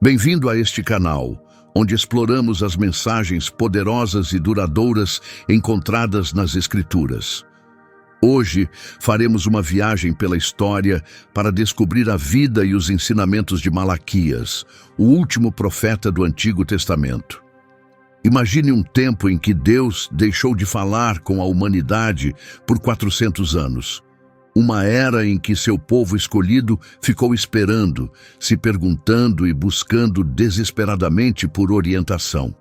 Bem-vindo a este canal, onde exploramos as mensagens poderosas e duradouras encontradas nas Escrituras. Hoje faremos uma viagem pela história para descobrir a vida e os ensinamentos de Malaquias, o último profeta do Antigo Testamento. Imagine um tempo em que Deus deixou de falar com a humanidade por 400 anos. Uma era em que seu povo escolhido ficou esperando, se perguntando e buscando desesperadamente por orientação.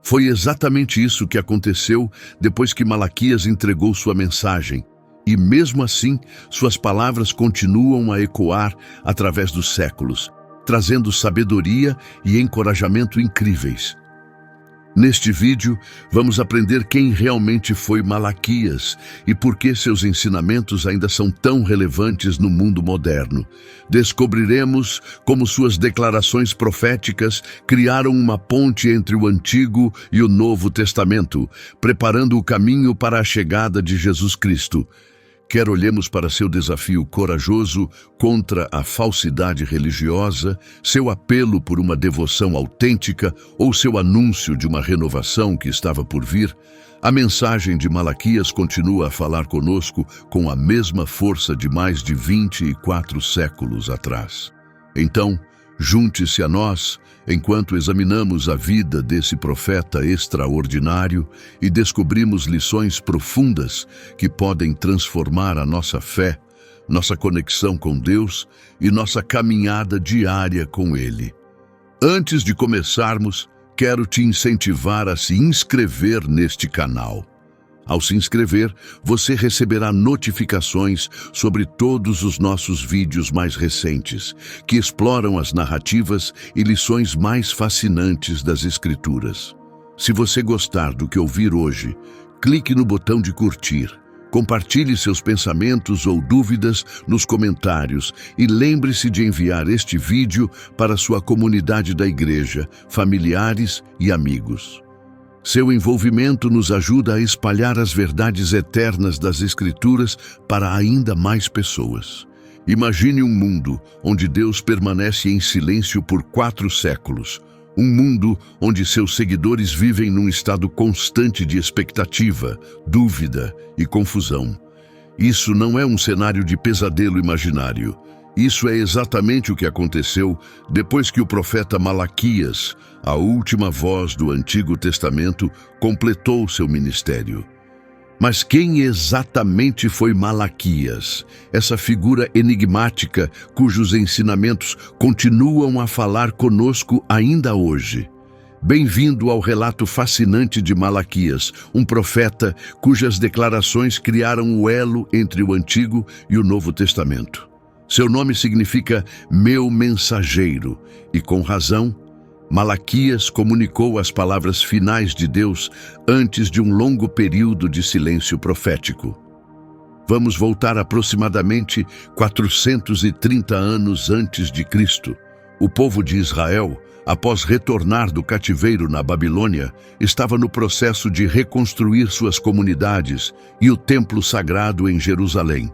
Foi exatamente isso que aconteceu depois que Malaquias entregou sua mensagem. E mesmo assim, suas palavras continuam a ecoar através dos séculos, trazendo sabedoria e encorajamento incríveis. Neste vídeo, vamos aprender quem realmente foi Malaquias e por que seus ensinamentos ainda são tão relevantes no mundo moderno. Descobriremos como suas declarações proféticas criaram uma ponte entre o Antigo e o Novo Testamento, preparando o caminho para a chegada de Jesus Cristo. Quer olhemos para seu desafio corajoso contra a falsidade religiosa, seu apelo por uma devoção autêntica ou seu anúncio de uma renovação que estava por vir, a mensagem de Malaquias continua a falar conosco com a mesma força de mais de 24 séculos atrás. Então, junte-se a nós enquanto examinamos a vida desse profeta extraordinário e descobrimos lições profundas que podem transformar a nossa fé, nossa conexão com Deus e nossa caminhada diária com Ele. Antes de começarmos, quero te incentivar a se inscrever neste canal. Ao se inscrever, você receberá notificações sobre todos os nossos vídeos mais recentes, que exploram as narrativas e lições mais fascinantes das Escrituras. Se você gostar do que ouvir hoje, clique no botão de curtir, compartilhe seus pensamentos ou dúvidas nos comentários e lembre-se de enviar este vídeo para sua comunidade da igreja, familiares e amigos. Seu envolvimento nos ajuda a espalhar as verdades eternas das Escrituras para ainda mais pessoas. Imagine um mundo onde Deus permanece em silêncio por 4 séculos. Um mundo onde seus seguidores vivem num estado constante de expectativa, dúvida e confusão. Isso não é um cenário de pesadelo imaginário. Isso é exatamente o que aconteceu depois que o profeta Malaquias, a última voz do Antigo Testamento, completou seu ministério. Mas quem exatamente foi Malaquias, essa figura enigmática cujos ensinamentos continuam a falar conosco ainda hoje? Bem-vindo ao relato fascinante de Malaquias, um profeta cujas declarações criaram o elo entre o Antigo e o Novo Testamento. Seu nome significa meu mensageiro, e com razão, Malaquias comunicou as palavras finais de Deus antes de um longo período de silêncio profético. Vamos voltar aproximadamente 430 anos antes de Cristo. O povo de Israel, após retornar do cativeiro na Babilônia, estava no processo de reconstruir suas comunidades e o templo sagrado em Jerusalém.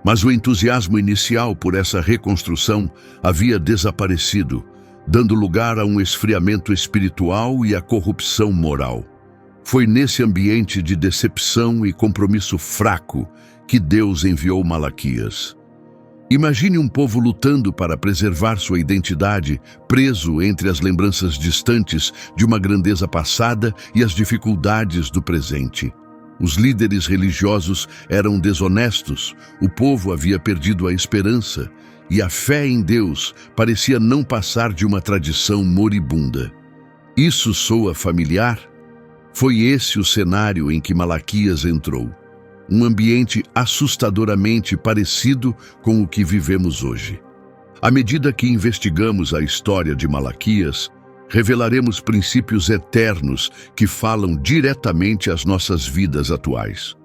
Mas o entusiasmo inicial por essa reconstrução havia desaparecido, dando lugar a um esfriamento espiritual e à corrupção moral. Foi nesse ambiente de decepção e compromisso fraco que Deus enviou Malaquias. Imagine um povo lutando para preservar sua identidade, preso entre as lembranças distantes de uma grandeza passada e as dificuldades do presente. Os líderes religiosos eram desonestos, o povo havia perdido a esperança e a fé em Deus parecia não passar de uma tradição moribunda. Isso soa familiar? Foi esse o cenário em que Malaquias entrou. Um ambiente assustadoramente parecido com o que vivemos hoje. À medida que investigamos a história de Malaquias, revelaremos princípios eternos que falam diretamente às nossas vidas atuais.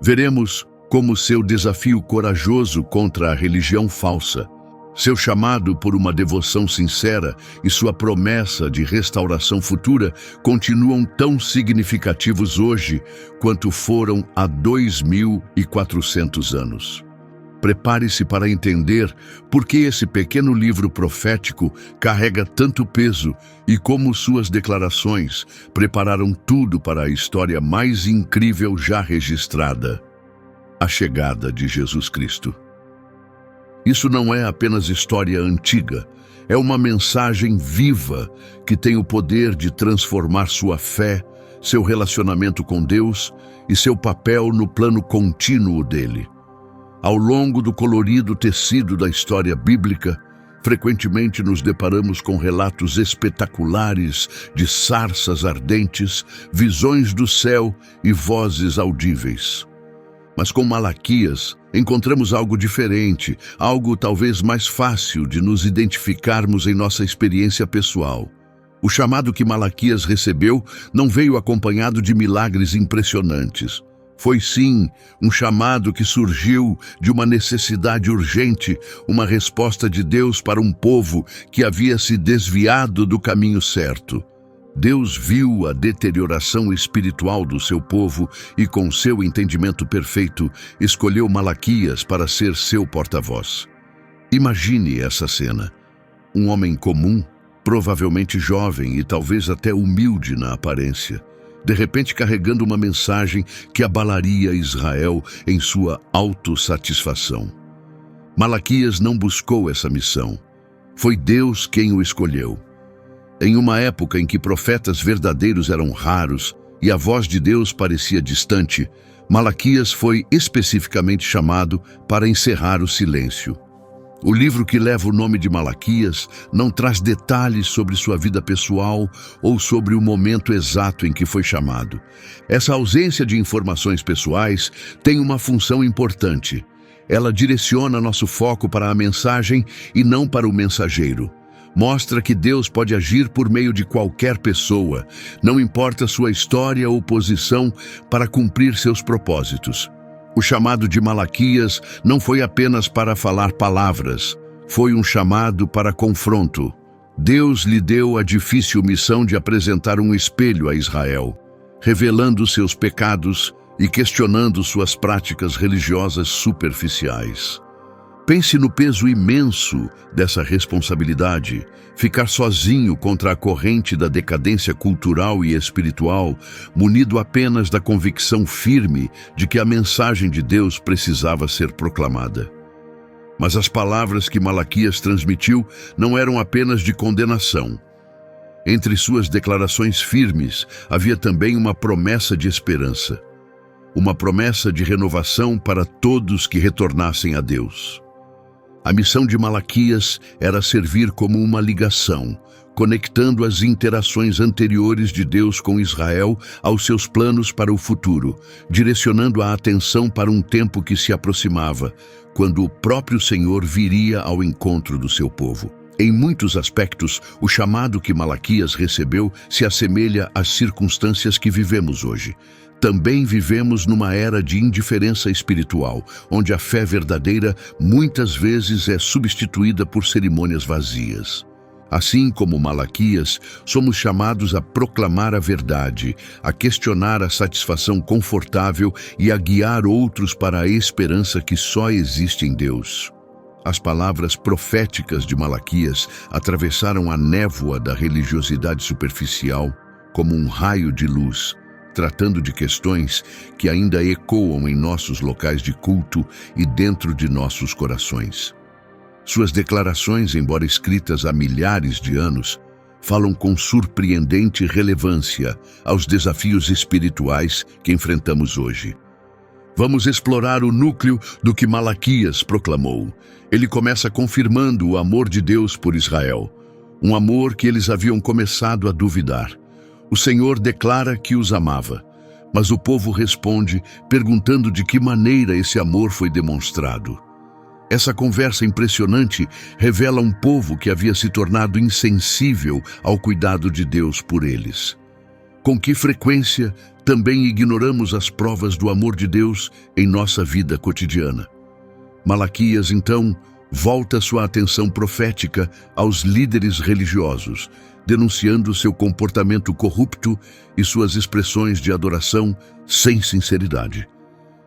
Veremos como seu desafio corajoso contra a religião falsa, seu chamado por uma devoção sincera e sua promessa de restauração futura continuam tão significativos hoje quanto foram há 2400 anos. Prepare-se para entender por que esse pequeno livro profético carrega tanto peso e como suas declarações prepararam tudo para a história mais incrível já registrada: a chegada de Jesus Cristo. Isso não é apenas história antiga, é uma mensagem viva que tem o poder de transformar sua fé, seu relacionamento com Deus e seu papel no plano contínuo dele. Ao longo do colorido tecido da história bíblica, frequentemente nos deparamos com relatos espetaculares de sarças ardentes, visões do céu e vozes audíveis. Mas com Malaquias, encontramos algo diferente, algo talvez mais fácil de nos identificarmos em nossa experiência pessoal. O chamado que Malaquias recebeu não veio acompanhado de milagres impressionantes. Foi sim um chamado que surgiu de uma necessidade urgente, uma resposta de Deus para um povo que havia se desviado do caminho certo. Deus viu a deterioração espiritual do seu povo e, com seu entendimento perfeito, escolheu Malaquias para ser seu porta-voz. Imagine essa cena. Um homem comum, provavelmente jovem e talvez até humilde na aparência, de repente carregando uma mensagem que abalaria Israel em sua autossatisfação. Malaquias não buscou essa missão. Foi Deus quem o escolheu. Em uma época em que profetas verdadeiros eram raros e a voz de Deus parecia distante, Malaquias foi especificamente chamado para encerrar o silêncio. O livro que leva o nome de Malaquias não traz detalhes sobre sua vida pessoal ou sobre o momento exato em que foi chamado. Essa ausência de informações pessoais tem uma função importante. Ela direciona nosso foco para a mensagem e não para o mensageiro. Mostra que Deus pode agir por meio de qualquer pessoa, não importa sua história ou posição, para cumprir seus propósitos. O chamado de Malaquias não foi apenas para falar palavras, foi um chamado para confronto. Deus lhe deu a difícil missão de apresentar um espelho a Israel, revelando seus pecados e questionando suas práticas religiosas superficiais. Pense no peso imenso dessa responsabilidade, ficar sozinho contra a corrente da decadência cultural e espiritual, munido apenas da convicção firme de que a mensagem de Deus precisava ser proclamada. Mas as palavras que Malaquias transmitiu não eram apenas de condenação. Entre suas declarações firmes havia também uma promessa de esperança, uma promessa de renovação para todos que retornassem a Deus. A missão de Malaquias era servir como uma ligação, conectando as interações anteriores de Deus com Israel aos seus planos para o futuro, direcionando a atenção para um tempo que se aproximava, quando o próprio Senhor viria ao encontro do seu povo. Em muitos aspectos, o chamado que Malaquias recebeu se assemelha às circunstâncias que vivemos hoje. Também vivemos numa era de indiferença espiritual, onde a fé verdadeira muitas vezes é substituída por cerimônias vazias. Assim como Malaquias, somos chamados a proclamar a verdade, a questionar a satisfação confortável e a guiar outros para a esperança que só existe em Deus. As palavras proféticas de Malaquias atravessaram a névoa da religiosidade superficial como um raio de luz, tratando de questões que ainda ecoam em nossos locais de culto e dentro de nossos corações. Suas declarações, embora escritas há milhares de anos, falam com surpreendente relevância aos desafios espirituais que enfrentamos hoje. Vamos explorar o núcleo do que Malaquias proclamou. Ele começa confirmando o amor de Deus por Israel, um amor que eles haviam começado a duvidar. O Senhor declara que os amava, mas o povo responde perguntando de que maneira esse amor foi demonstrado. Essa conversa impressionante revela um povo que havia se tornado insensível ao cuidado de Deus por eles. Com que frequência também ignoramos as provas do amor de Deus em nossa vida cotidiana? Malaquias, então, volta sua atenção profética aos líderes religiosos, denunciando seu comportamento corrupto e suas expressões de adoração sem sinceridade.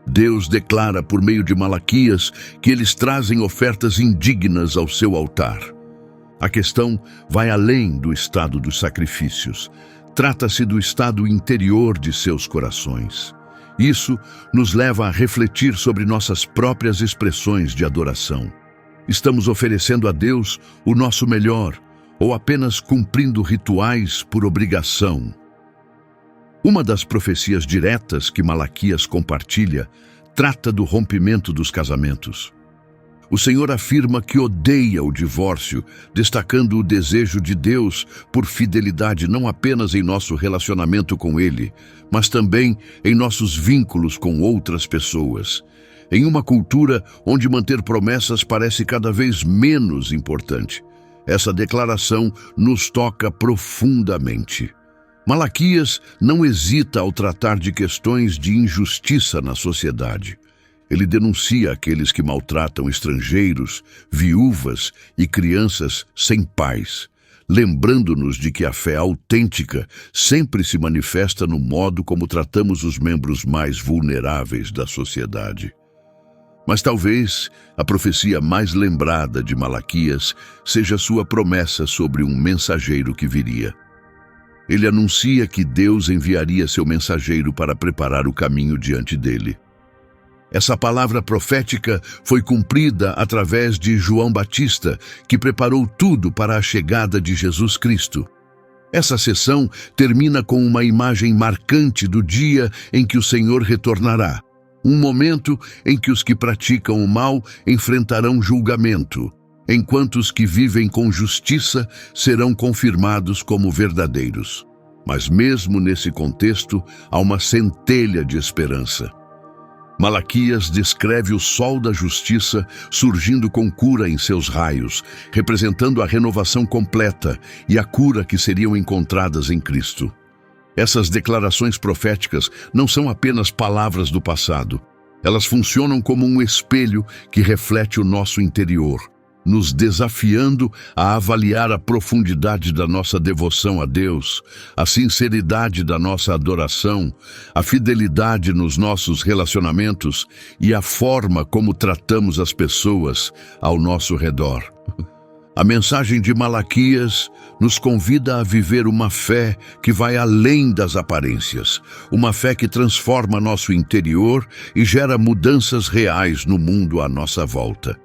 Deus declara por meio de Malaquias que eles trazem ofertas indignas ao seu altar. A questão vai além do estado dos sacrifícios. Trata-se do estado interior de seus corações. Isso nos leva a refletir sobre nossas próprias expressões de adoração. Estamos oferecendo a Deus o nosso melhor ou apenas cumprindo rituais por obrigação? Uma das profecias diretas que Malaquias compartilha trata do rompimento dos casamentos. O Senhor afirma que odeia o divórcio, destacando o desejo de Deus por fidelidade não apenas em nosso relacionamento com Ele, mas também em nossos vínculos com outras pessoas. Em uma cultura onde manter promessas parece cada vez menos importante, essa declaração nos toca profundamente. Malaquias não hesita ao tratar de questões de injustiça na sociedade. Ele denuncia aqueles que maltratam estrangeiros, viúvas e crianças sem pais, lembrando-nos de que a fé autêntica sempre se manifesta no modo como tratamos os membros mais vulneráveis da sociedade. Mas talvez a profecia mais lembrada de Malaquias seja sua promessa sobre um mensageiro que viria. Ele anuncia que Deus enviaria seu mensageiro para preparar o caminho diante dele. Essa palavra profética foi cumprida através de João Batista, que preparou tudo para a chegada de Jesus Cristo. Essa sessão termina com uma imagem marcante do dia em que o Senhor retornará. Um momento em que os que praticam o mal enfrentarão julgamento, enquanto os que vivem com justiça serão confirmados como verdadeiros. Mas mesmo nesse contexto, há uma centelha de esperança. Malaquias descreve o sol da justiça surgindo com cura em seus raios, representando a renovação completa e a cura que seriam encontradas em Cristo. Essas declarações proféticas não são apenas palavras do passado. Elas funcionam como um espelho que reflete o nosso interior, nos desafiando a avaliar a profundidade da nossa devoção a Deus, a sinceridade da nossa adoração, a fidelidade nos nossos relacionamentos e a forma como tratamos as pessoas ao nosso redor. A mensagem de Malaquias nos convida a viver uma fé que vai além das aparências, uma fé que transforma nosso interior e gera mudanças reais no mundo à nossa volta.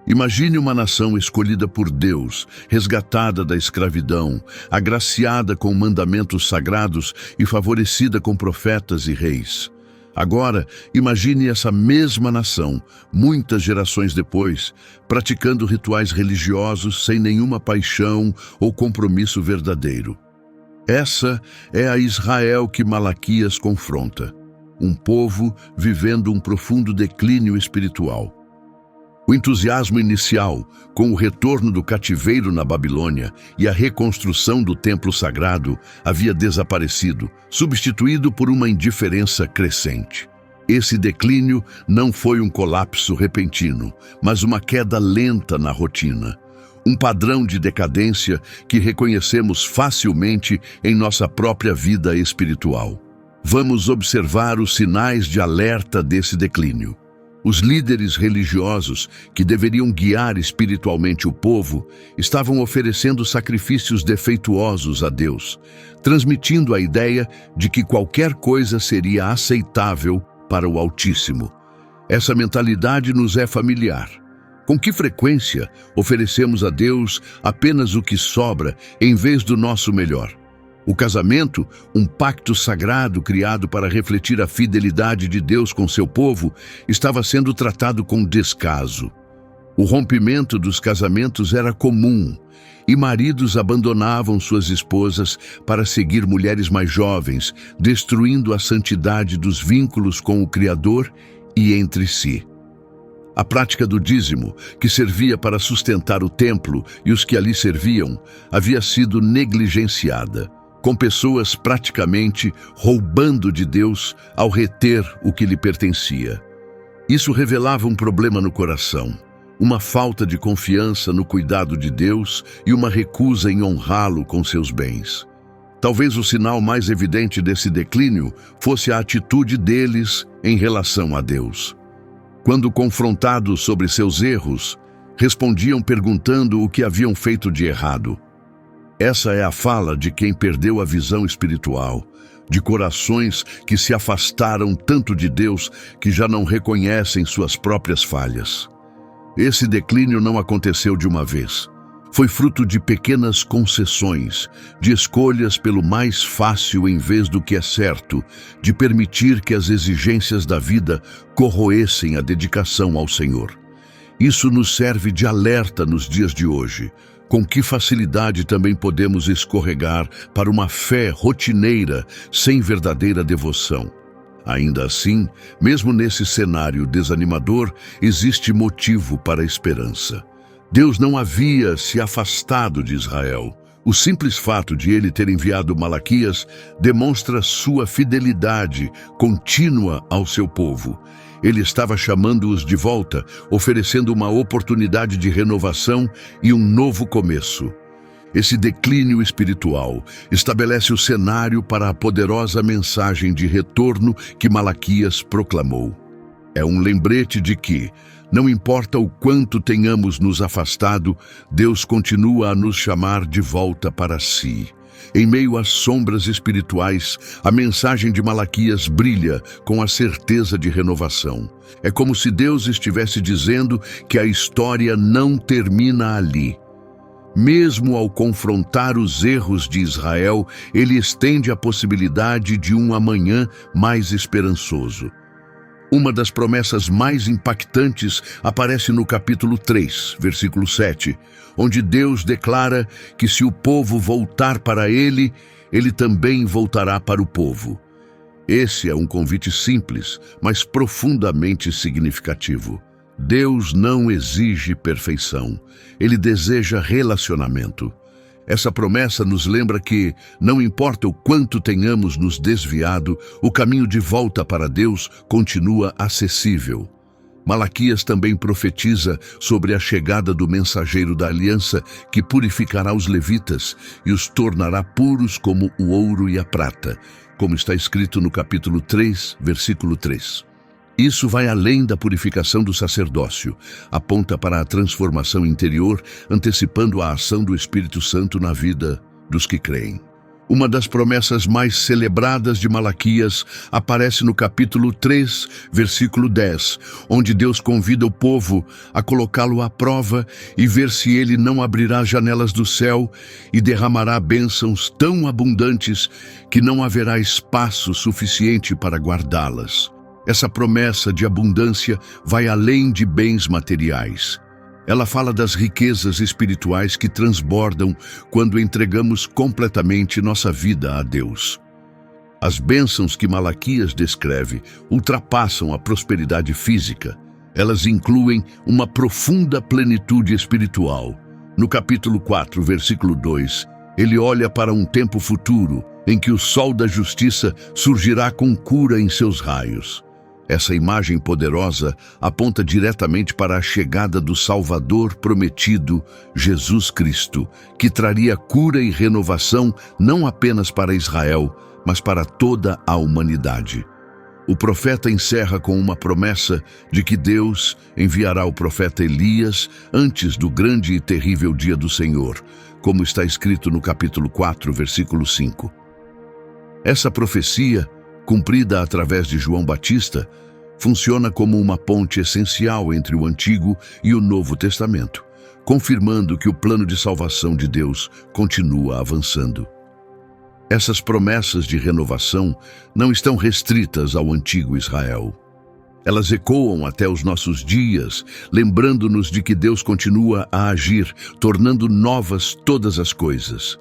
Imagine uma nação escolhida por Deus, resgatada da escravidão, agraciada com mandamentos sagrados e favorecida com profetas e reis. Agora, imagine essa mesma nação, muitas gerações depois, praticando rituais religiosos sem nenhuma paixão ou compromisso verdadeiro. Essa é a Israel que Malaquias confronta, um povo vivendo um profundo declínio espiritual. O entusiasmo inicial, com o retorno do cativeiro na Babilônia e a reconstrução do templo sagrado, havia desaparecido, substituído por uma indiferença crescente. Esse declínio não foi um colapso repentino, mas uma queda lenta na rotina. Um padrão de decadência que reconhecemos facilmente em nossa própria vida espiritual. Vamos observar os sinais de alerta desse declínio. Os líderes religiosos, que deveriam guiar espiritualmente o povo, estavam oferecendo sacrifícios defeituosos a Deus, transmitindo a ideia de que qualquer coisa seria aceitável para o Altíssimo. Essa mentalidade nos é familiar. Com que frequência oferecemos a Deus apenas o que sobra em vez do nosso melhor? O casamento, um pacto sagrado criado para refletir a fidelidade de Deus com seu povo, estava sendo tratado com descaso. O rompimento dos casamentos era comum, e maridos abandonavam suas esposas para seguir mulheres mais jovens, destruindo a santidade dos vínculos com o Criador e entre si. A prática do dízimo, que servia para sustentar o templo e os que ali serviam, havia sido negligenciada, com pessoas praticamente roubando de Deus ao reter o que lhe pertencia. Isso revelava um problema no coração, uma falta de confiança no cuidado de Deus e uma recusa em honrá-lo com seus bens. Talvez o sinal mais evidente desse declínio fosse a atitude deles em relação a Deus. Quando confrontados sobre seus erros, respondiam perguntando o que haviam feito de errado. Essa é a fala de quem perdeu a visão espiritual, de corações que se afastaram tanto de Deus que já não reconhecem suas próprias falhas. Esse declínio não aconteceu de uma vez. Foi fruto de pequenas concessões, de escolhas pelo mais fácil em vez do que é certo, de permitir que as exigências da vida corroessem a dedicação ao Senhor. Isso nos serve de alerta nos dias de hoje. Com que facilidade também podemos escorregar para uma fé rotineira sem verdadeira devoção. Ainda assim, mesmo nesse cenário desanimador, existe motivo para a esperança. Deus não havia se afastado de Israel. O simples fato de ele ter enviado Malaquias demonstra sua fidelidade contínua ao seu povo. Ele estava chamando-os de volta, oferecendo uma oportunidade de renovação e um novo começo. Esse declínio espiritual estabelece o cenário para a poderosa mensagem de retorno que Malaquias proclamou. É um lembrete de que, não importa o quanto tenhamos nos afastado, Deus continua a nos chamar de volta para si. Em meio às sombras espirituais, a mensagem de Malaquias brilha com a certeza de renovação. É como se Deus estivesse dizendo que a história não termina ali. Mesmo ao confrontar os erros de Israel, ele estende a possibilidade de um amanhã mais esperançoso. Uma das promessas mais impactantes aparece no capítulo 3, versículo 7, onde Deus declara que se o povo voltar para ele, ele também voltará para o povo. Esse é um convite simples, mas profundamente significativo. Deus não exige perfeição, ele deseja relacionamento. Essa promessa nos lembra que, não importa o quanto tenhamos nos desviado, o caminho de volta para Deus continua acessível. Malaquias também profetiza sobre a chegada do mensageiro da aliança que purificará os levitas e os tornará puros como o ouro e a prata, como está escrito no capítulo 3, versículo 3. Isso vai além da purificação do sacerdócio, aponta para a transformação interior, antecipando a ação do Espírito Santo na vida dos que creem. Uma das promessas mais celebradas de Malaquias aparece no capítulo 3, versículo 10, onde Deus convida o povo a colocá-lo à prova e ver se ele não abrirá as janelas do céu e derramará bênçãos tão abundantes que não haverá espaço suficiente para guardá-las. Essa promessa de abundância vai além de bens materiais. Ela fala das riquezas espirituais que transbordam quando entregamos completamente nossa vida a Deus. As bênçãos que Malaquias descreve ultrapassam a prosperidade física. Elas incluem uma profunda plenitude espiritual. No capítulo 4, versículo 2, ele olha para um tempo futuro em que o sol da justiça surgirá com cura em seus raios. Essa imagem poderosa aponta diretamente para a chegada do Salvador prometido, Jesus Cristo, que traria cura e renovação não apenas para Israel, mas para toda a humanidade. O profeta encerra com uma promessa de que Deus enviará o profeta Elias antes do grande e terrível dia do Senhor, como está escrito no capítulo 4, versículo 5. Essa profecia, cumprida através de João Batista, funciona como uma ponte essencial entre o Antigo e o Novo Testamento, confirmando que o plano de salvação de Deus continua avançando. Essas promessas de renovação não estão restritas ao antigo Israel. Elas ecoam até os nossos dias, lembrando-nos de que Deus continua a agir, tornando novas todas as coisas.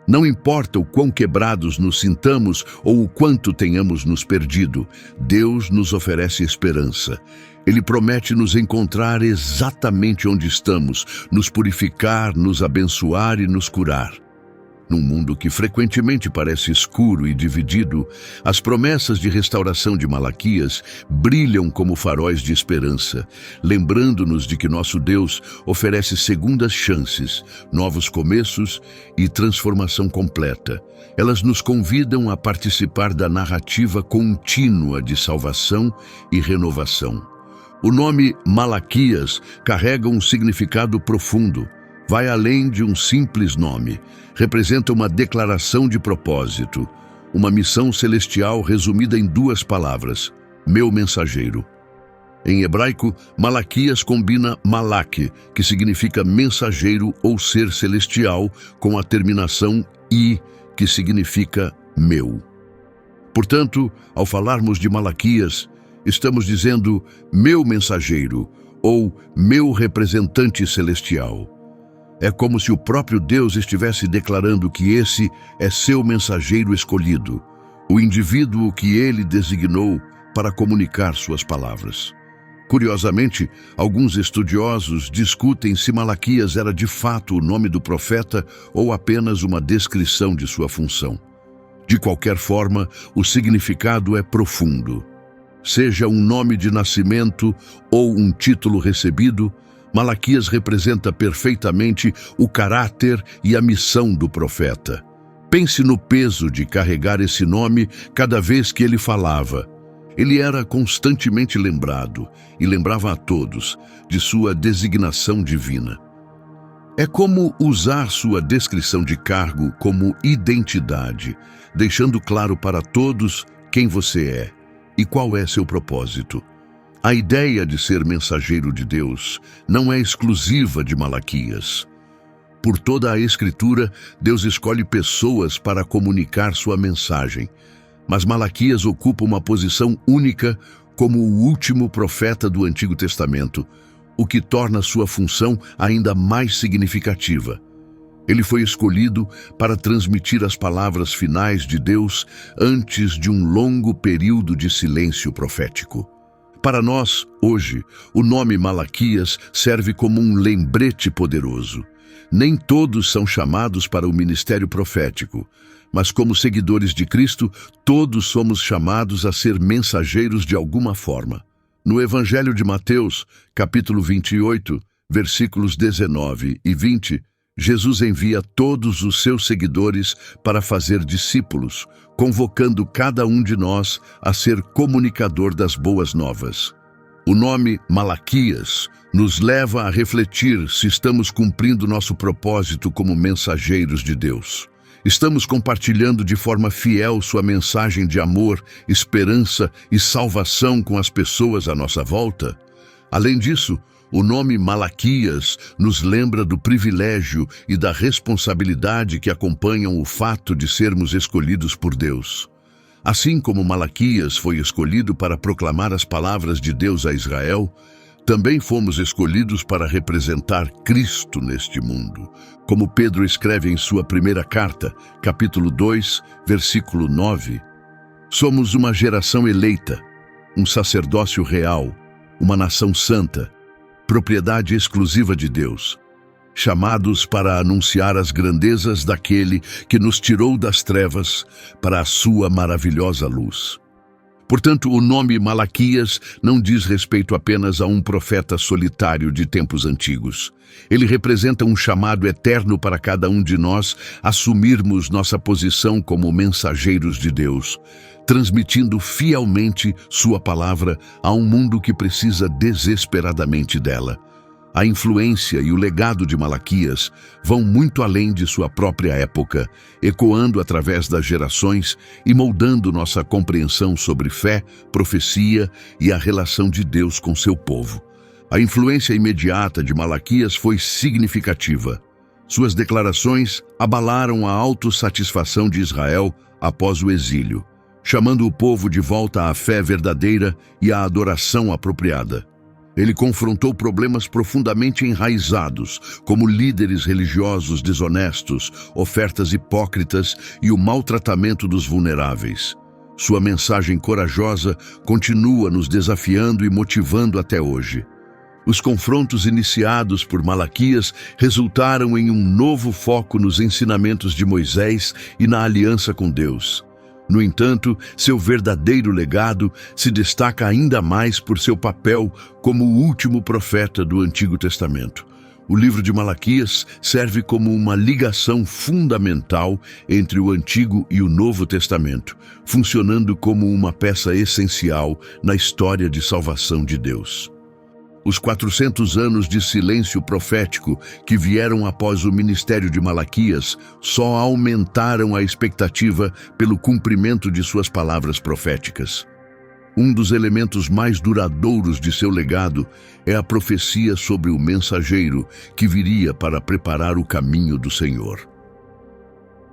Não importa o quão quebrados nos sintamos ou o quanto tenhamos nos perdido, Deus nos oferece esperança. Ele promete nos encontrar exatamente onde estamos, nos purificar, nos abençoar e nos curar. Num mundo que frequentemente parece escuro e dividido, as promessas de restauração de Malaquias brilham como faróis de esperança, lembrando-nos de que nosso Deus oferece segundas chances, novos começos e transformação completa. Elas nos convidam a participar da narrativa contínua de salvação e renovação. O nome Malaquias carrega um significado profundo. Vai além de um simples nome. Representa uma declaração de propósito, uma missão celestial resumida em duas palavras: meu mensageiro. Em hebraico, Malaquias combina malak, que significa mensageiro ou ser celestial, com a terminação i, que significa meu. Portanto, ao falarmos de Malaquias, estamos dizendo meu mensageiro ou meu representante celestial. É como se o próprio Deus estivesse declarando que esse é seu mensageiro escolhido, o indivíduo que ele designou para comunicar suas palavras. Curiosamente, alguns estudiosos discutem se Malaquias era de fato o nome do profeta ou apenas uma descrição de sua função. De qualquer forma, o significado é profundo. Seja um nome de nascimento ou um título recebido, Malaquias representa perfeitamente o caráter e a missão do profeta. Pense no peso de carregar esse nome cada vez que ele falava. Ele era constantemente lembrado e lembrava a todos de sua designação divina. É como usar sua descrição de cargo como identidade, deixando claro para todos quem você é e qual é seu propósito. A ideia de ser mensageiro de Deus não é exclusiva de Malaquias. Por toda a Escritura, Deus escolhe pessoas para comunicar sua mensagem, mas Malaquias ocupa uma posição única como o último profeta do Antigo Testamento, o que torna sua função ainda mais significativa. Ele foi escolhido para transmitir as palavras finais de Deus antes de um longo período de silêncio profético. Para nós, hoje, o nome Malaquias serve como um lembrete poderoso. Nem todos são chamados para o ministério profético, mas como seguidores de Cristo, todos somos chamados a ser mensageiros de alguma forma. No Evangelho de Mateus, capítulo 28, versículos 19 e 20, Jesus envia todos os seus seguidores para fazer discípulos, convocando cada um de nós a ser comunicador das boas novas. O nome Malaquias nos leva a refletir se estamos cumprindo nosso propósito como mensageiros de Deus. Estamos compartilhando de forma fiel sua mensagem de amor, esperança e salvação com as pessoas à nossa volta? Além disso, o nome Malaquias nos lembra do privilégio e da responsabilidade que acompanham o fato de sermos escolhidos por Deus. Assim como Malaquias foi escolhido para proclamar as palavras de Deus a Israel, também fomos escolhidos para representar Cristo neste mundo. Como Pedro escreve em sua primeira carta, capítulo 2, versículo 9, somos uma geração eleita, um sacerdócio real, uma nação santa, propriedade exclusiva de Deus, chamados para anunciar as grandezas daquele que nos tirou das trevas para a sua maravilhosa luz. Portanto, o nome Malaquias não diz respeito apenas a um profeta solitário de tempos antigos. Ele representa um chamado eterno para cada um de nós assumirmos nossa posição como mensageiros de Deus, transmitindo fielmente sua palavra a um mundo que precisa desesperadamente dela. A influência e o legado de Malaquias vão muito além de sua própria época, ecoando através das gerações e moldando nossa compreensão sobre fé, profecia e a relação de Deus com seu povo. A influência imediata de Malaquias foi significativa. Suas declarações abalaram a autossatisfação de Israel após o exílio, chamando o povo de volta à fé verdadeira e à adoração apropriada. Ele confrontou problemas profundamente enraizados, como líderes religiosos desonestos, ofertas hipócritas e o maltratamento dos vulneráveis. Sua mensagem corajosa continua nos desafiando e motivando até hoje. Os confrontos iniciados por Malaquias resultaram em um novo foco nos ensinamentos de Moisés e na aliança com Deus. No entanto, seu verdadeiro legado se destaca ainda mais por seu papel como o último profeta do Antigo Testamento. O livro de Malaquias serve como uma ligação fundamental entre o Antigo e o Novo Testamento, funcionando como uma peça essencial na história de salvação de Deus. Os 400 anos de silêncio profético que vieram após o ministério de Malaquias só aumentaram a expectativa pelo cumprimento de suas palavras proféticas. Um dos elementos mais duradouros de seu legado é a profecia sobre o mensageiro que viria para preparar o caminho do Senhor.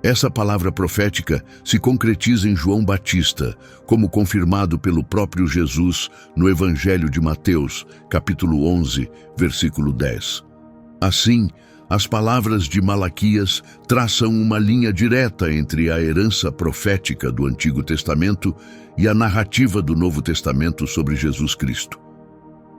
Essa palavra profética se concretiza em João Batista, como confirmado pelo próprio Jesus no Evangelho de Mateus, capítulo 11, versículo 10. Assim, as palavras de Malaquias traçam uma linha direta entre a herança profética do Antigo Testamento e a narrativa do Novo Testamento sobre Jesus Cristo.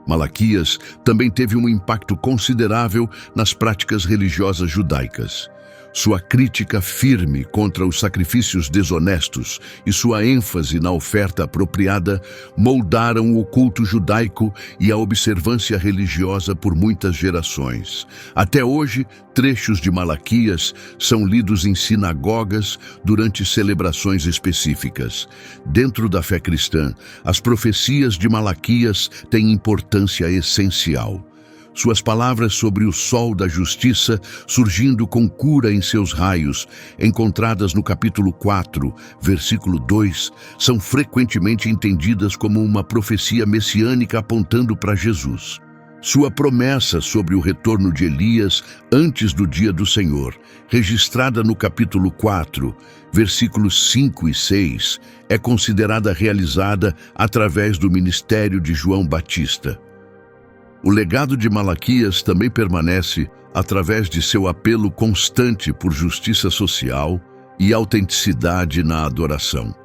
Malaquias também teve um impacto considerável nas práticas religiosas judaicas. Sua crítica firme contra os sacrifícios desonestos e sua ênfase na oferta apropriada moldaram o culto judaico e a observância religiosa por muitas gerações. Até hoje, trechos de Malaquias são lidos em sinagogas durante celebrações específicas. Dentro da fé cristã, as profecias de Malaquias têm importância essencial. Suas palavras sobre o sol da justiça surgindo com cura em seus raios, encontradas no capítulo 4, versículo 2, são frequentemente entendidas como uma profecia messiânica apontando para Jesus. Sua promessa sobre o retorno de Elias antes do dia do Senhor, registrada no capítulo 4, versículos 5 e 6, é considerada realizada através do ministério de João Batista. O legado de Malaquias também permanece através de seu apelo constante por justiça social e autenticidade na adoração.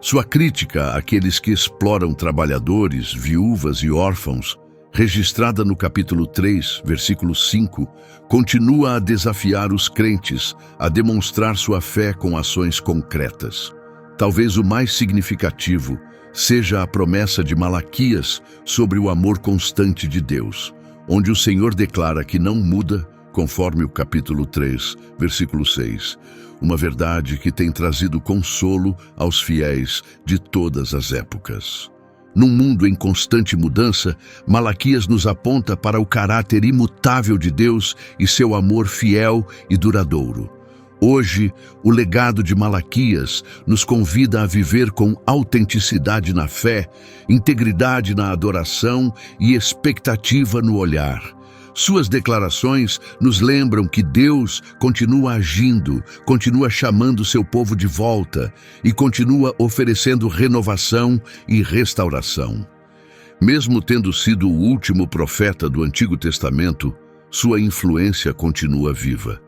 Sua crítica àqueles que exploram trabalhadores, viúvas e órfãos, registrada no capítulo 3, versículo 5, continua a desafiar os crentes a demonstrar sua fé com ações concretas. Talvez o mais significativo seja a promessa de Malaquias sobre o amor constante de Deus, onde o Senhor declara que não muda, conforme o capítulo 3, versículo 6, uma verdade que tem trazido consolo aos fiéis de todas as épocas. Num mundo em constante mudança, Malaquias nos aponta para o caráter imutável de Deus e seu amor fiel e duradouro. Hoje, o legado de Malaquias nos convida a viver com autenticidade na fé, integridade na adoração e expectativa no olhar. Suas declarações nos lembram que Deus continua agindo, continua chamando seu povo de volta e continua oferecendo renovação e restauração. Mesmo tendo sido o último profeta do Antigo Testamento, sua influência continua viva.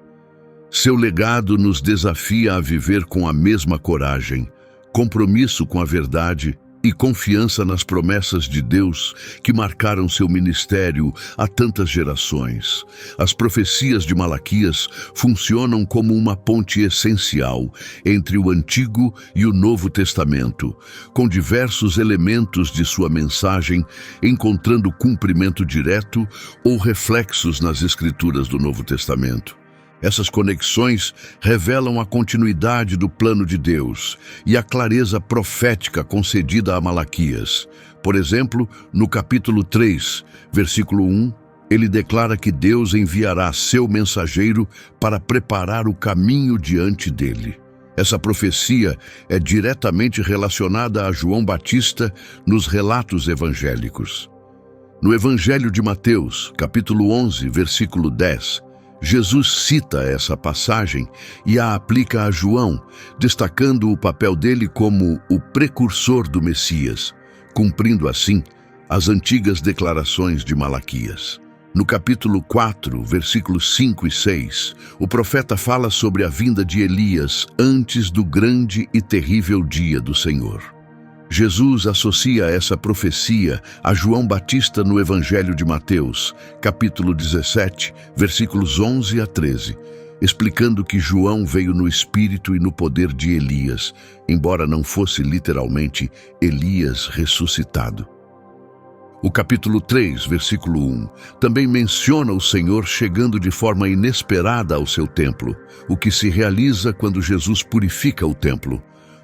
Seu legado nos desafia a viver com a mesma coragem, compromisso com a verdade e confiança nas promessas de Deus que marcaram seu ministério há tantas gerações. As profecias de Malaquias funcionam como uma ponte essencial entre o Antigo e o Novo Testamento, com diversos elementos de sua mensagem encontrando cumprimento direto ou reflexos nas Escrituras do Novo Testamento. Essas conexões revelam a continuidade do plano de Deus e a clareza profética concedida a Malaquias. Por exemplo, no capítulo 3, versículo 1, ele declara que Deus enviará seu mensageiro para preparar o caminho diante dele. Essa profecia é diretamente relacionada a João Batista nos relatos evangélicos. No Evangelho de Mateus, capítulo 11, versículo 10, Jesus cita essa passagem e a aplica a João, destacando o papel dele como o precursor do Messias, cumprindo assim as antigas declarações de Malaquias. No capítulo 4, versículos 5 e 6, o profeta fala sobre a vinda de Elias antes do grande e terrível dia do Senhor. Jesus associa essa profecia a João Batista no Evangelho de Mateus, capítulo 17, versículos 11 a 13, explicando que João veio no espírito e no poder de Elias, embora não fosse literalmente Elias ressuscitado. O capítulo 3, versículo 1, também menciona o Senhor chegando de forma inesperada ao seu templo, o que se realiza quando Jesus purifica o templo,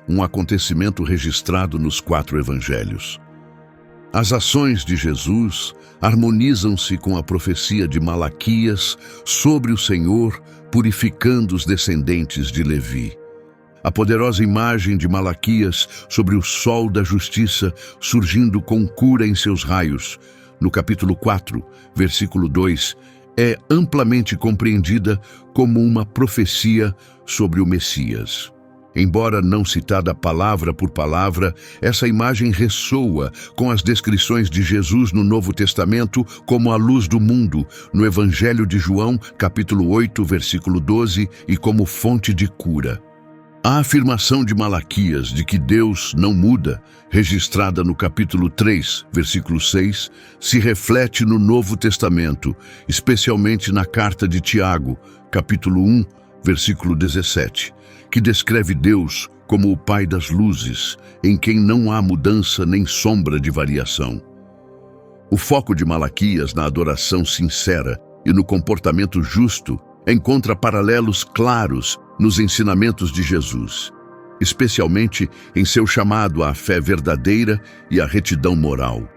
um acontecimento registrado nos 4 evangelhos. As ações de Jesus harmonizam-se com a profecia de Malaquias sobre o Senhor purificando os descendentes de Levi. A poderosa imagem de Malaquias sobre o sol da justiça surgindo com cura em seus raios, no capítulo 4, versículo 2, é amplamente compreendida como uma profecia sobre o Messias. Embora não citada palavra por palavra, essa imagem ressoa com as descrições de Jesus no Novo Testamento como a luz do mundo, no Evangelho de João, capítulo 8, versículo 12, e como fonte de cura. A afirmação de Malaquias de que Deus não muda, registrada no capítulo 3, versículo 6, se reflete no Novo Testamento, especialmente na carta de Tiago, capítulo 1, versículo 17, que descreve Deus como o Pai das luzes, em quem não há mudança nem sombra de variação. O foco de Malaquias na adoração sincera e no comportamento justo encontra paralelos claros nos ensinamentos de Jesus, especialmente em seu chamado à fé verdadeira e à retidão moral.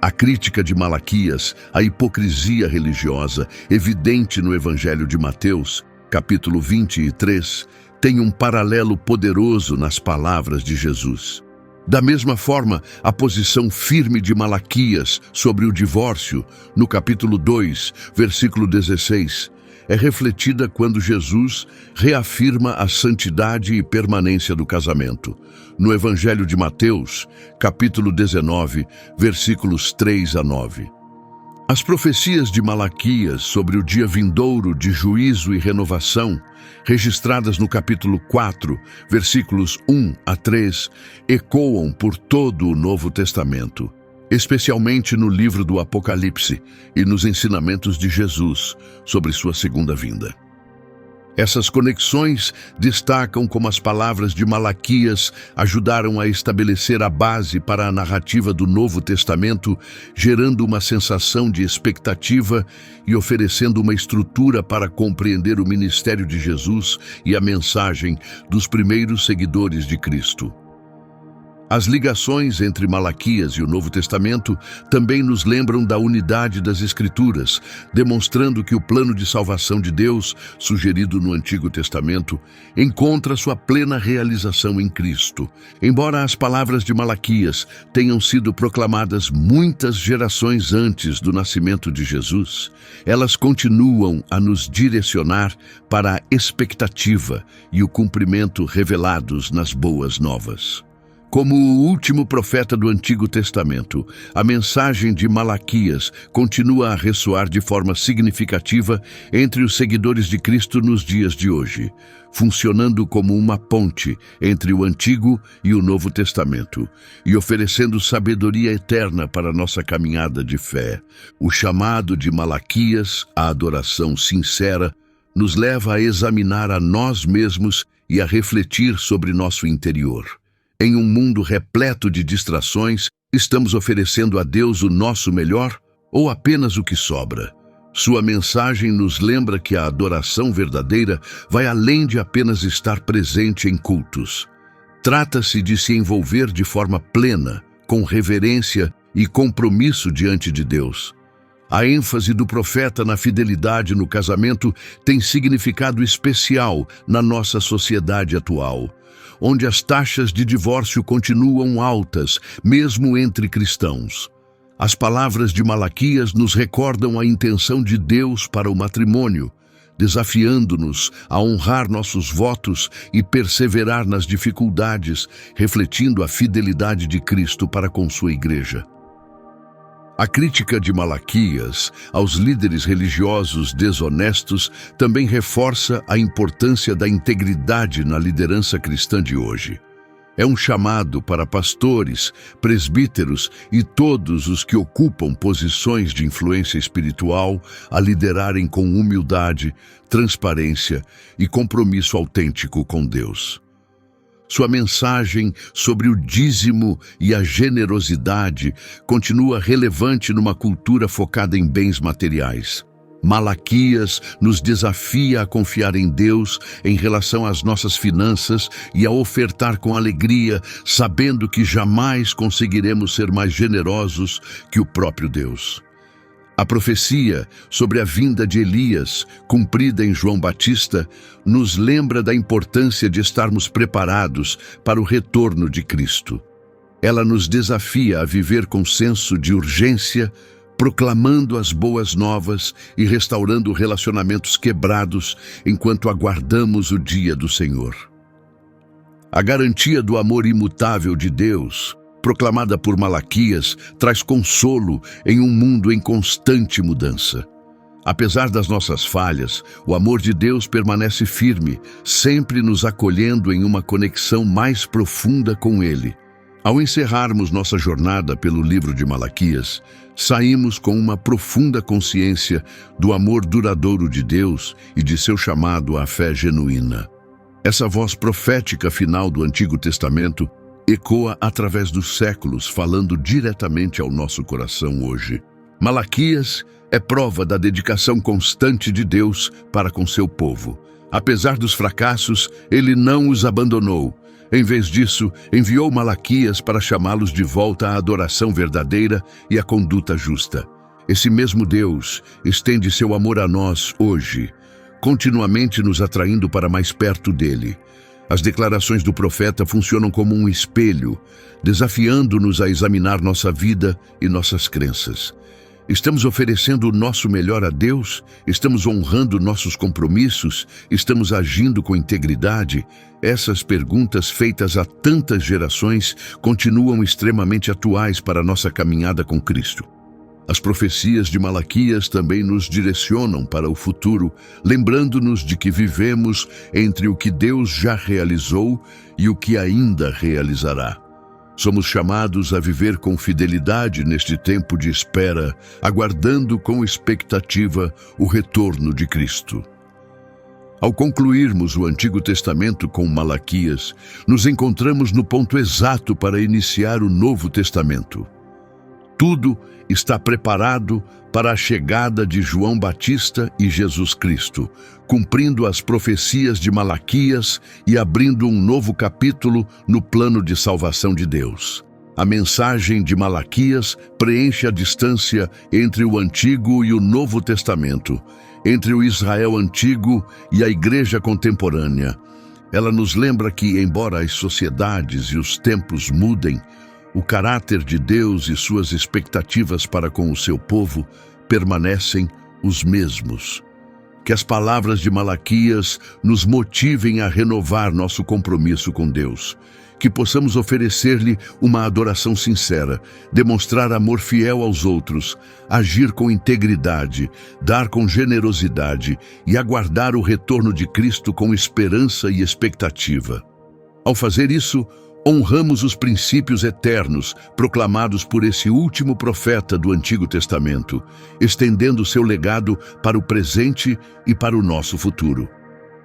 A crítica de Malaquias à hipocrisia religiosa, evidente no Evangelho de Mateus, capítulo 23, tem um paralelo poderoso nas palavras de Jesus. Da mesma forma, a posição firme de Malaquias sobre o divórcio, no capítulo 2, versículo 16, é refletida quando Jesus reafirma a santidade e permanência do casamento, no Evangelho de Mateus, capítulo 19, versículos 3 a 9. As profecias de Malaquias sobre o dia vindouro de juízo e renovação, registradas no capítulo 4, versículos 1 a 3, ecoam por todo o Novo Testamento, especialmente no livro do Apocalipse e nos ensinamentos de Jesus sobre sua segunda vinda. Essas conexões destacam como as palavras de Malaquias ajudaram a estabelecer a base para a narrativa do Novo Testamento, gerando uma sensação de expectativa e oferecendo uma estrutura para compreender o ministério de Jesus e a mensagem dos primeiros seguidores de Cristo. As ligações entre Malaquias e o Novo Testamento também nos lembram da unidade das Escrituras, demonstrando que o plano de salvação de Deus, sugerido no Antigo Testamento, encontra sua plena realização em Cristo. Embora as palavras de Malaquias tenham sido proclamadas muitas gerações antes do nascimento de Jesus, elas continuam a nos direcionar para a expectativa e o cumprimento revelados nas boas novas. Como o último profeta do Antigo Testamento, a mensagem de Malaquias continua a ressoar de forma significativa entre os seguidores de Cristo nos dias de hoje, funcionando como uma ponte entre o Antigo e o Novo Testamento e oferecendo sabedoria eterna para nossa caminhada de fé. O chamado de Malaquias, a adoração sincera, nos leva a examinar a nós mesmos e a refletir sobre nosso interior. Em um mundo repleto de distrações, estamos oferecendo a Deus o nosso melhor ou apenas o que sobra? Sua mensagem nos lembra que a adoração verdadeira vai além de apenas estar presente em cultos. Trata-se de se envolver de forma plena, com reverência e compromisso diante de Deus. A ênfase do profeta na fidelidade no casamento tem significado especial na nossa sociedade atual, onde as taxas de divórcio continuam altas, mesmo entre cristãos. As palavras de Malaquias nos recordam a intenção de Deus para o matrimônio, desafiando-nos a honrar nossos votos e perseverar nas dificuldades, refletindo a fidelidade de Cristo para com sua igreja. A crítica de Malaquias aos líderes religiosos desonestos também reforça a importância da integridade na liderança cristã de hoje. É um chamado para pastores, presbíteros e todos os que ocupam posições de influência espiritual a liderarem com humildade, transparência e compromisso autêntico com Deus. Sua mensagem sobre o dízimo e a generosidade continua relevante numa cultura focada em bens materiais. Malaquias nos desafia a confiar em Deus em relação às nossas finanças e a ofertar com alegria, sabendo que jamais conseguiremos ser mais generosos que o próprio Deus. A profecia sobre a vinda de Elias, cumprida em João Batista, nos lembra da importância de estarmos preparados para o retorno de Cristo. Ela nos desafia a viver com senso de urgência, proclamando as boas novas e restaurando relacionamentos quebrados enquanto aguardamos o dia do Senhor. A garantia do amor imutável de Deus, proclamada por Malaquias, traz consolo em um mundo em constante mudança. Apesar das nossas falhas, o amor de Deus permanece firme, sempre nos acolhendo em uma conexão mais profunda com Ele. Ao encerrarmos nossa jornada pelo livro de Malaquias, saímos com uma profunda consciência do amor duradouro de Deus e de seu chamado à fé genuína. Essa voz profética final do Antigo Testamento ecoa através dos séculos, falando diretamente ao nosso coração hoje. Malaquias é prova da dedicação constante de Deus para com seu povo. Apesar dos fracassos, ele não os abandonou. Em vez disso, enviou Malaquias para chamá-los de volta à adoração verdadeira e à conduta justa. Esse mesmo Deus estende seu amor a nós hoje, continuamente nos atraindo para mais perto dele. As declarações do profeta funcionam como um espelho, desafiando-nos a examinar nossa vida e nossas crenças. Estamos oferecendo o nosso melhor a Deus? Estamos honrando nossos compromissos? Estamos agindo com integridade? Essas perguntas feitas há tantas gerações continuam extremamente atuais para a nossa caminhada com Cristo. As profecias de Malaquias também nos direcionam para o futuro, lembrando-nos de que vivemos entre o que Deus já realizou e o que ainda realizará. Somos chamados a viver com fidelidade neste tempo de espera, aguardando com expectativa o retorno de Cristo. Ao concluirmos o Antigo Testamento com Malaquias, nos encontramos no ponto exato para iniciar o Novo Testamento. Tudo está preparado para a chegada de João Batista e Jesus Cristo, cumprindo as profecias de Malaquias e abrindo um novo capítulo no plano de salvação de Deus. A mensagem de Malaquias preenche a distância entre o Antigo e o Novo Testamento, entre o Israel antigo e a Igreja contemporânea. Ela nos lembra que, embora as sociedades e os tempos mudem, o caráter de Deus e suas expectativas para com o seu povo permanecem os mesmos. Que as palavras de Malaquias nos motivem a renovar nosso compromisso com Deus. Que possamos oferecer-lhe uma adoração sincera, demonstrar amor fiel aos outros, agir com integridade, dar com generosidade e aguardar o retorno de Cristo com esperança e expectativa. Ao fazer isso, honramos os princípios eternos proclamados por esse último profeta do Antigo Testamento, estendendo seu legado para o presente e para o nosso futuro.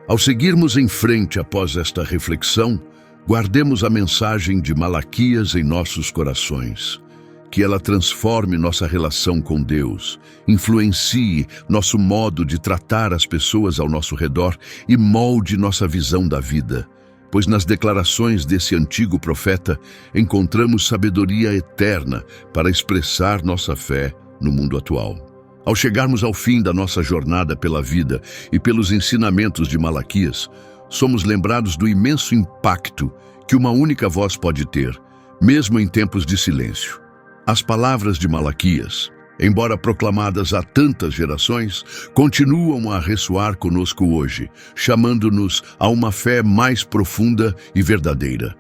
Ao seguirmos em frente após esta reflexão, guardemos a mensagem de Malaquias em nossos corações. Que ela transforme nossa relação com Deus, influencie nosso modo de tratar as pessoas ao nosso redor e molde nossa visão da vida. Pois nas declarações desse antigo profeta encontramos sabedoria eterna para expressar nossa fé no mundo atual. Ao chegarmos ao fim da nossa jornada pela vida e pelos ensinamentos de Malaquias, somos lembrados do imenso impacto que uma única voz pode ter, mesmo em tempos de silêncio. As palavras de Malaquias, embora proclamadas há tantas gerações, continuam a ressoar conosco hoje, chamando-nos a uma fé mais profunda e verdadeira.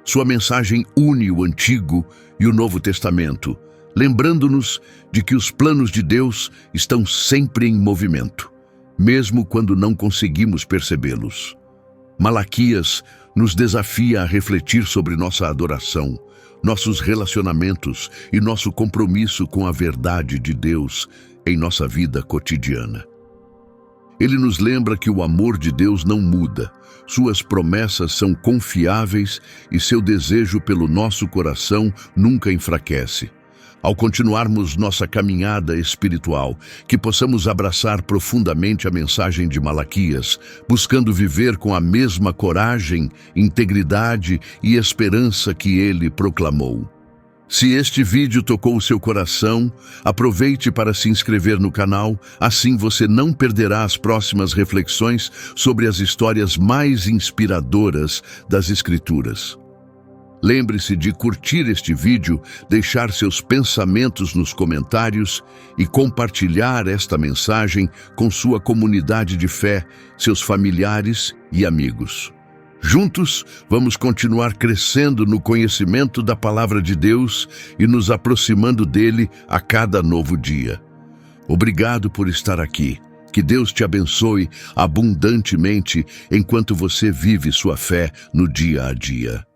Sua mensagem une o Antigo e o Novo Testamento, lembrando-nos de que os planos de Deus estão sempre em movimento, mesmo quando não conseguimos percebê-los. Malaquias nos desafia a refletir sobre nossa adoração, nossos relacionamentos e nosso compromisso com a verdade de Deus em nossa vida cotidiana. Ele nos lembra que o amor de Deus não muda, suas promessas são confiáveis e seu desejo pelo nosso coração nunca enfraquece. Ao continuarmos nossa caminhada espiritual, que possamos abraçar profundamente a mensagem de Malaquias, buscando viver com a mesma coragem, integridade e esperança que ele proclamou. Se este vídeo tocou o seu coração, aproveite para se inscrever no canal, assim você não perderá as próximas reflexões sobre as histórias mais inspiradoras das Escrituras. Lembre-se de curtir este vídeo, deixar seus pensamentos nos comentários e compartilhar esta mensagem com sua comunidade de fé, seus familiares e amigos. Juntos, vamos continuar crescendo no conhecimento da Palavra de Deus e nos aproximando dele a cada novo dia. Obrigado por estar aqui. Que Deus te abençoe abundantemente enquanto você vive sua fé no dia a dia.